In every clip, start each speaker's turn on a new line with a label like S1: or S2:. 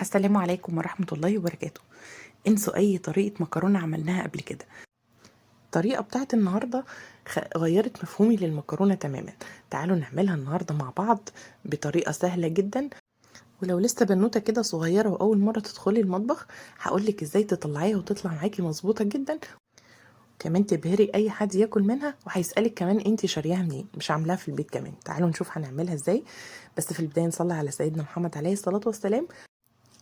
S1: السلام عليكم ورحمة الله وبركاته. انسوا اي طريقة مكرونة عملناها قبل كده. الطريقة بتاعت النهاردة غيرت مفهومي للمكرونة تماما. تعالوا نعملها النهاردة مع بعض بطريقة سهلة جدا. ولو لسه بنوتة كده صغيرة واول مرة تدخلي المطبخ، هقولك ازاي تطلعيها وتطلع معاكي مظبوطة جدا. كمان تبهري اي حد ياكل منها، وهيسألك كمان انتي شارياها منين، مش عاملاها في البيت كمان. تعالوا نشوف هنعملها ازاي. بس في البداية نصلي على سيدنا محمد عليه الصلاة والسلام.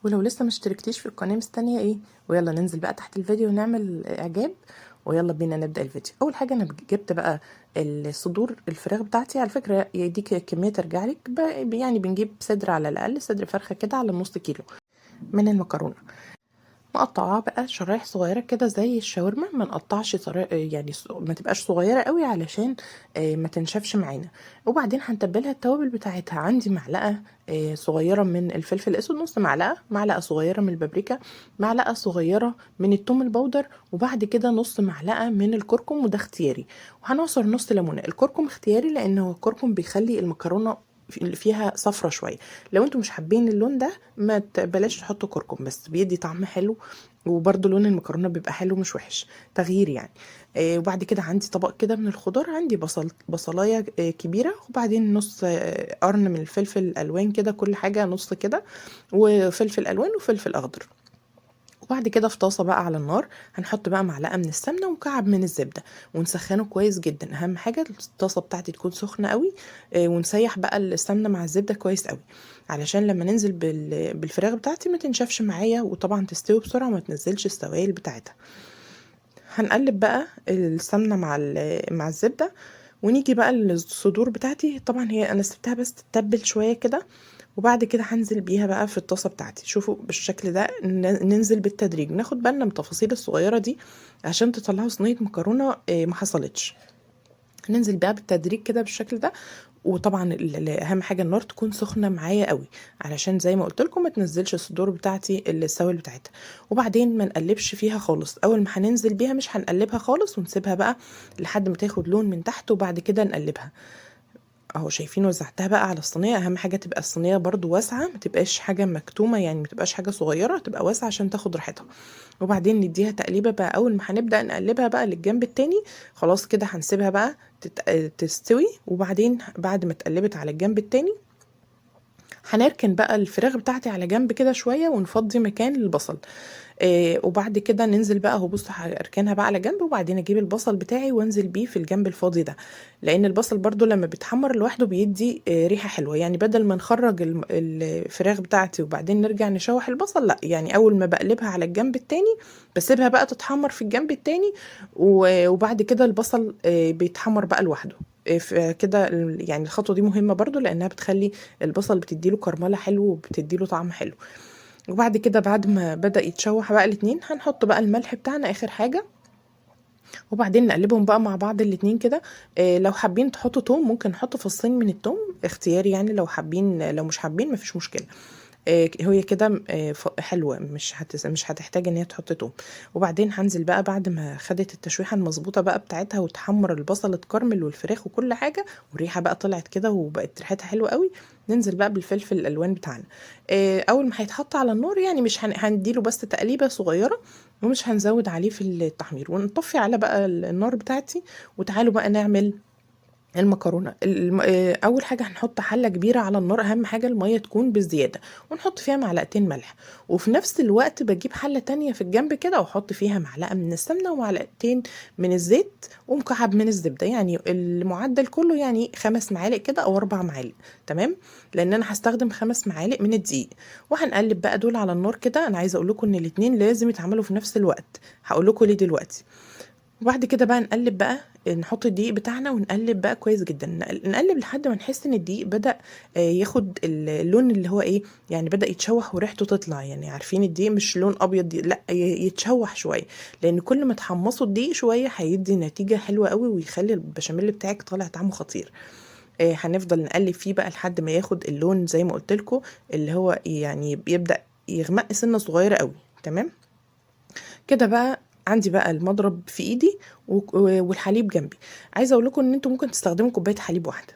S1: ولو لسه مشتركتيش في القناة مستنية ايه؟ ويلا ننزل بقى تحت الفيديو ونعمل اعجاب. ويلا بينا نبدأ الفيديو. اول حاجة انا جبت بقى الصدور الفراخ بتاعتي. على فكرة دي كمية ترجع لك يعني بنجيب صدر، على الاقل صدر فرخة كده على نص كيلو من المكرونة. مقطعاها بقى شرايح صغيره كده زي الشاورما، ما نقطعش يعني ما تبقاش صغيره قوي علشان ما تنشفش معانا. وبعدين هنتبلها التوابل بتاعتها. عندي معلقه صغيره من الفلفل الاسود، نص معلقه صغيره من البابريكا، معلقه صغيره من الثوم البودر، وبعد كده نص معلقه من الكركم، وده اختياري. وهنعصر نص ليمونه. الكركم اختياري لانه الكركم بيخلي المكرونه فيها صفرة شويه. لو انتوا مش حابين اللون ده ما بلاش تحطوا كركم، بس بيدي طعم حلو. وبرده لون المكرونه بيبقى حلو مش وحش، تغيير يعني. وبعد كده عندي طبق كده من الخضار. عندي بصلايه كبيره، وبعدين نص قرن من الفلفل الالوان كده، كل حاجه نص كده، وفلفل الوان وفلفل اخضر. وبعد كده في طاسه بقى على النار هنحط بقى معلقه من السمنه ومكعب من الزبده، ونسخنه كويس جدا. اهم حاجه الطاسه بتاعتي تكون سخنه قوي. ونسيح بقى السمنه مع الزبده كويس قوي، علشان لما ننزل بالفراخ بتاعتي ما تنشفش معايا، وطبعا تستوي بسرعه وما تنزلش السوائل بتاعتها. هنقلب بقى السمنه مع الزبده. ونيجي بقى للصدور بتاعتي. طبعا هي انا سبتها بس تتبل شويه كده، وبعد كده هنزل بيها بقى في الطاسه بتاعتي. شوفوا بالشكل ده، ننزل بالتدريج، ناخد بالنا من التفاصيل الصغيره دي عشان تطلعوا صينيه مكرونه ما حصلتش. ننزل بقى بالتدريج كده بالشكل ده. وطبعا اهم حاجه النار تكون سخنه معايا قوي، علشان زي ما قلت لكم ما تنزلش الصدور بتاعتي السوائل بتاعتها. وبعدين ما نقلبش فيها خالص. اول ما هننزل بيها مش هنقلبها خالص، ونسيبها بقى لحد ما تاخد لون من تحت، وبعد كده نقلبها. اهو شايفين وزعتها بقى على الصينيه. اهم حاجه تبقى الصينيه برضو واسعه، ما تبقاش حاجه مكتومه، يعني ما تبقاش حاجه صغيره، تبقى واسعه عشان تاخد راحتها. وبعدين نديها تقليبه بقى. اول ما هنبدا نقلبها بقى للجنب التاني، خلاص كده هنسيبها بقى تستوي. وبعدين بعد ما اتقلبت على الجنب التاني، هنركن بقى الفراخ بتاعتي على جنب كده شويه، ونفضي مكان للبصل. وبعد كده ننزل بقى. اهو بص، هركنها بقى على جنب، وبعدين اجيب البصل بتاعي وانزل بيه في الجنب الفاضي ده. لان البصل برضو لما بيتحمر لوحده بيدي ريحه حلوه. يعني بدل ما نخرج الفراخ بتاعتي وبعدين نرجع نشوح البصل، لا، يعني اول ما بقلبها على الجنب التاني بسيبها بقى تتحمر في الجنب التاني. وبعد كده البصل بيتحمر بقى لوحده. كده يعني الخطوه دي مهمه برضو، لانها بتخلي البصل بتديله كرمله حلو وبتديله طعم حلو. وبعد كده بعد ما بدأ يتشوح بقى الاتنين، هنحط بقى الملح بتاعنا اخر حاجة. وبعدين نقلبهم بقى مع بعض الاتنين كده. لو حابين تحطوا توم ممكن نحط فصين من التوم، اختياري يعني. لو حابين، لو مش حابين مفيش مشكلة. هي كده حلوه، مش هتحتاج ان هي تحط توم. وبعدين هنزل بقى بعد ما خدت التشويحه المظبوطه بقى بتاعتها، وتحمر البصل اتكرمل والفراخ وكل حاجه، والريحه بقى طلعت كده وبقت ريحتها حلوه قوي. ننزل بقى بالفلفل الالوان بتاعنا. اول ما هيتحط على النار، يعني مش هنديله بس تقليبه صغيره، ومش هنزود عليه في التحمير. ونطفي على بقى النار بتاعتي. وتعالوا بقى نعمل المكرونه. اول حاجه هنحط حله كبيره على النار. اهم حاجه الميه تكون بزياده، ونحط فيها معلقتين ملح. وفي نفس الوقت بجيب حله تانية في الجنب كده، واحط فيها معلقه من السمنه ومعلقتين من الزيت ومكعب من الزبده. يعني المعدل كله يعني 5 معالق كده او 4 معالق. تمام، لان انا هستخدم 5 معالق من الدقيق. وهنقلب بقى دول على النار كده. انا عايزه اقول لكم ان الاتنين لازم يتعملوا في نفس الوقت، هقول لكم ليه دلوقتي. وبعد كده بقى نقلب بقى، نحط الدقيق بتاعنا ونقلب بقى كويس جدا. نقلب لحد ما نحس ان الدقيق بدأ ياخد اللون اللي هو ايه، يعني بدأ يتشوح وريحته تطلع. يعني عارفين الدقيق مش لون ابيض دي، لا، يتشوح شويه. لان كل ما تحمصوا الدقيق شويه هيدي نتيجه حلوه قوي، ويخلي البشاميل بتاعك طالع طعمه خطير. هنفضل نقلب فيه بقى لحد ما ياخد اللون زي ما قلت لكم، اللي هو يعني بيبدأ يغمق سنه صغيره قوي. تمام كده بقى. عندي بقى المضرب في ايدي والحليب جنبي. عايزه اقول لكم ان انتوا ممكن تستخدموا كوبايه حليب واحده.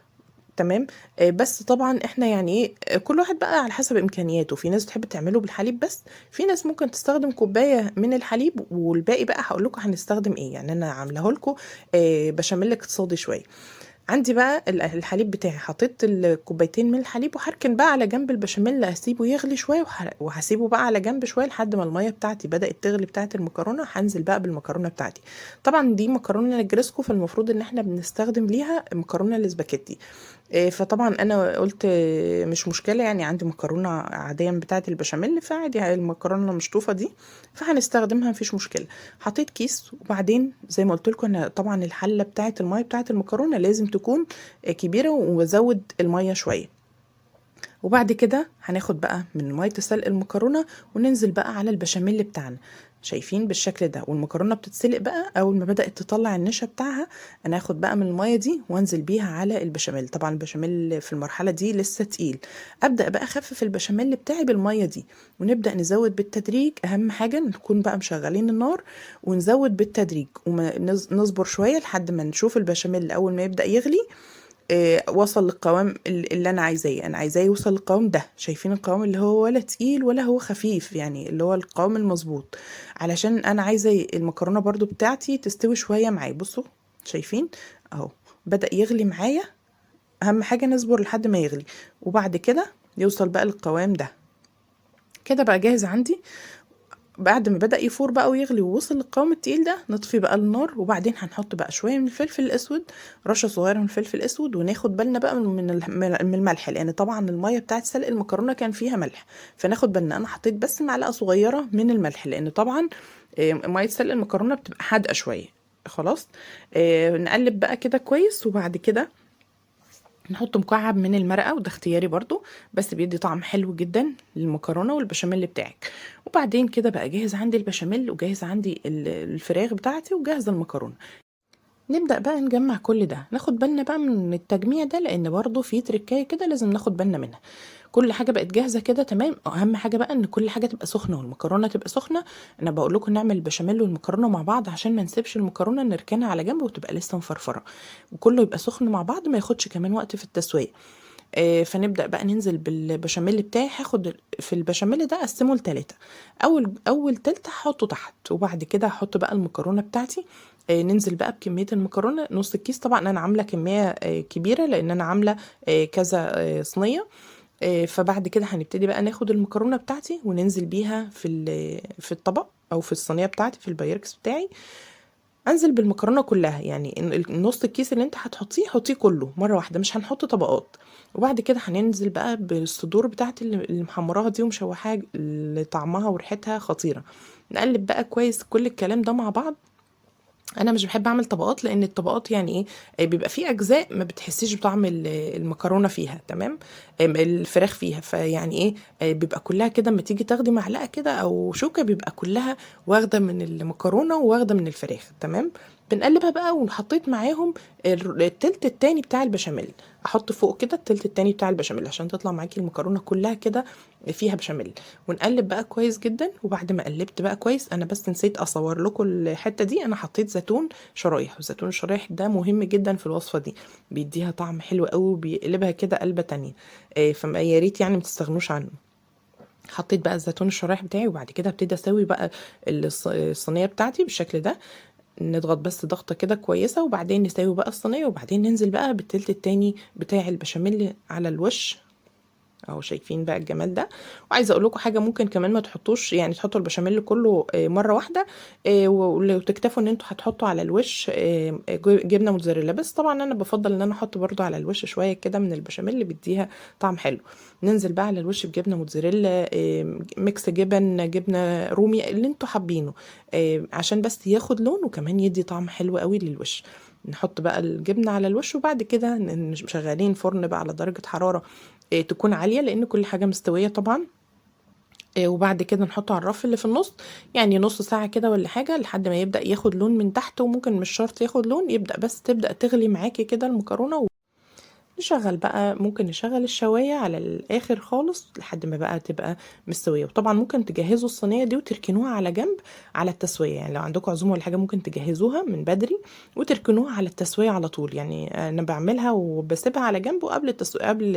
S1: تمام. بس طبعا احنا يعني ايه، كل واحد بقى على حسب امكانياته. في ناس بتحب تعمله بالحليب بس، في ناس ممكن تستخدم كوبايه من الحليب، والباقي بقى هقول لكم هنستخدم ايه. يعني انا عاملاه لكم بشاميل اقتصادي شويه. عندي بقى الحليب بتاعي، حطيت الكوبايتين من الحليب، وهركن بقى على جنب البشاميل، هسيبه يغلي شويه، وهسيبه بقى على جنب شويه لحد ما الميه بتاعتي بدات تغلي بتاعه المكرونه. هنزل بقى بالمكرونه بتاعتي. طبعا دي مكرونه نجرسكو، فالمفروض ان احنا بنستخدم ليها مكرونه الاسباجيتي. فطبعا انا قلت مش مشكله، يعني عندي مكرونه عاديه بتاعه البشاميل، فعادي المكرونه المشطوفه دي فهنستخدمها مفيش مشكله. حطيت كيس، وبعدين زي ما قلت لكم انا طبعا الحله بتاعه الميه بتاعه المكرونه لازم تكون كبيره، وازود الميه شويه. وبعد كده هناخد بقى من ميه سلق المكرونه، وننزل بقى على البشاميل بتاعنا. شايفين بالشكل ده، والمكرونه بتتسلق بقى اول ما بدات تطلع النشا بتاعها، انا هاخد بقى من الميه دي وانزل بيها على البشاميل. طبعا البشاميل في المرحله دي لسه تقيل، ابدا بقى اخفف البشاميل بتاعي بالميه دي، ونبدا نزود بالتدريج. اهم حاجه نكون بقى مشغلين النار، ونزود بالتدريج، ونصبر شويه لحد ما نشوف البشاميل اول ما يبدا يغلي وصل للقوام اللي انا عايزاه. انا عايزاه يوصل للقوام ده. شايفين القوام اللي هو ولا تقيل ولا هو خفيف، يعني اللي هو القوام المظبوط، علشان انا عايزه المكرونه برضو بتاعتي تستوي شويه معايا. بصوا شايفين اهو بدأ يغلي معايا. اهم حاجه نصبر لحد ما يغلي، وبعد كده يوصل بقى للقوام ده. كده بقى جاهز عندي. بعد ما بدأ يفور بقى ويغلي ووصل للقوام التقيل ده، نطفي بقى النار، وبعدين هنحط بقى شوية من الفلفل الأسود، رشة صغيرة من الفلفل الأسود، وناخد بالنا بقى من الملح، لأن طبعا المية بتاعت سلق المكرونة كان فيها ملح، فناخد بالنا. أنا حطيت بس معلقة صغيرة من الملح، لأن طبعا مية سلق المكرونة بتبقى حادقة شوية. خلاص. نقلب بقى كده كويس، وبعد كده نحط مكعب من المرقة، وده اختياري برضو، بس بيدي طعم حلو جدا للمكرونة والبشاميل بتاعك. وبعدين كده بقى جاهز عندي البشاميل، وجاهز عندي الفراخ بتاعتي، وجاهزة المكرونة. نبدأ بقى نجمع كل ده. ناخد بالنا بقى من التجميع ده، لان برضو في تركاية كده لازم ناخد بالنا منها. كل حاجه بقت جاهزه كده تمام. اهم حاجه بقى ان كل حاجه تبقى سخنه والمكرونه تبقى سخنه. انا بقول لكم نعمل البشاميل والمكرونه مع بعض عشان ما نسيبش المكرونه نركنها على جنب وتبقى لسه مفرفره، وكله يبقى سخن مع بعض، ما ياخدش كمان وقت في التسويه. فنبدأ بقى ننزل بالبشاميل بتاعي. هاخد في البشاميل ده اقسمه لتلاتة. اول تلتة هحطه تحت، وبعد كده هحط بقى المكرونة بتاعتي. ننزل بقى بكمية المكرونة نص الكيس. طبعا انا عاملة كمية كبيرة، لان انا عاملة كذا صينية. فبعد كده هنبتدي بقى ناخد المكرونة بتاعتي وننزل بيها في الطبق او في الصينية بتاعتي في البايركس بتاعي. انزل بالمكرونه كلها، يعني نص الكيس اللي انت هتحطيه حطيه كله مره واحده، مش هنحط طبقات. وبعد كده هننزل بقى بالصدور بتاعت اللي محمراها دي ومشوحاها، اللي طعمها وريحتها خطيره. نقلب بقى كويس كل الكلام ده مع بعض. انا مش بحب اعمل طبقات، لان الطبقات يعني ايه، بيبقى في اجزاء ما بتحسيش بطعم المكرونه فيها، تمام. الفراخ فيها، فيعني ايه، بيبقى كلها كده اما تيجي تاخدي معلقه كده او شوكه، بيبقى كلها واخده من المكرونه وواخده من الفراخ، تمام. بنقلبها بقى، وحطيت معاهم التلت التاني بتاع البشاميل. احط فوق كده التلت التاني بتاع البشاميل عشان تطلع معاكي المكرونه كلها كده فيها بشاميل. ونقلب بقى كويس جدا. وبعد ما قلبت بقى كويس، انا بس نسيت اصور لكم الحته دي، انا حطيت زيتون شرايح، والزيتون الشرايح ده مهم جدا في الوصفه دي، بيديها طعم حلو قوي وبيقلبها كده قلبه تانية. فما يا ريت يعني ما تستغنوش عنه. حطيت بقى الزيتون الشرايح بتاعي، وبعد كده ابتدي اسوي بقى الصينيه بتاعتي بالشكل ده. نضغط بس ضغطه كده كويسه، وبعدين نسوي بقى الصينيه، وبعدين ننزل بقى بالتلت التاني بتاع البشاميل على الوش. اهو شايفين بقى الجمال ده. وعايزه اقول لكم حاجه، ممكن كمان ما تحطوش، يعني تحطوا البشاميل كله مره واحده، ولو تكتفوا ان انتوا هتحطوا على الوش جبنه موتزاريلا بس. طبعا انا بفضل ان انا احط برضو على الوش شويه كده من البشاميل اللي بيديها طعم حلو. ننزل بقى على الوش بجبنه موتزاريلا، ميكس جبنه رومي اللي انتوا حابينه، عشان بس ياخد لون وكمان يدي طعم حلو قوي للوش. نحط بقى الجبنه على الوش، وبعد كده شغالين فرن بقى على درجه حراره تكون عالية، لان كل حاجة مستوية طبعا. وبعد كده نحطه على الرف اللي في النص، يعني نص ساعة كده ولا حاجة لحد ما يبدأ ياخد لون من تحت، وممكن مش شرط ياخد لون، يبدأ بس تبدأ تغلي معاكي كده المكرونة. نشغل بقى، ممكن نشغل الشوايه على الاخر خالص لحد ما بقى تبقى مستويه. وطبعا ممكن تجهزوا الصينيه دي وتركنوها على جنب على التسويه، يعني لو عندكم عزومه ولا حاجه ممكن تجهزوها من بدري وتركنوها على التسويه على طول. يعني انا بعملها وبسيبها على جنب، وقبل التسويه قبل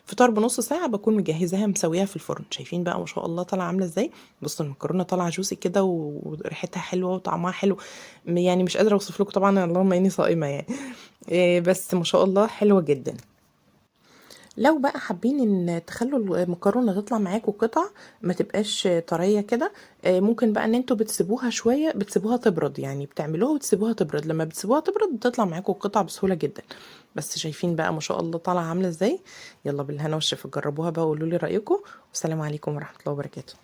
S1: الفطار بنص ساعه بكون مجهزاها مسويها في الفرن. شايفين بقى ما شاء الله طالعه عامله ازاي؟ بصوا المكرونه طالعه جوسي كده وريحتها حلوه وطعمها حلو. يعني مش قادره اوصف لكم طبعا، اللهم اني صائمه يعني. بس ما شاء الله حلوه جدا. لو بقى حابين ان تخلوا المكرونه تطلع معاكم قطع، ما تبقاش طريه كده، ممكن بقى ان انتوا بتسيبوها شويه، بتسيبوها تبرد، يعني بتعملوها وتسيبوها تبرد. لما بتسيبوها تبرد بتطلع معاكم قطع بسهوله جدا. بس شايفين بقى ما شاء الله طالعه عامله ازاي؟ يلا بالهنا والشفا، جربوها بقى وقولوا لي رايكم. والسلام عليكم ورحمه الله وبركاته.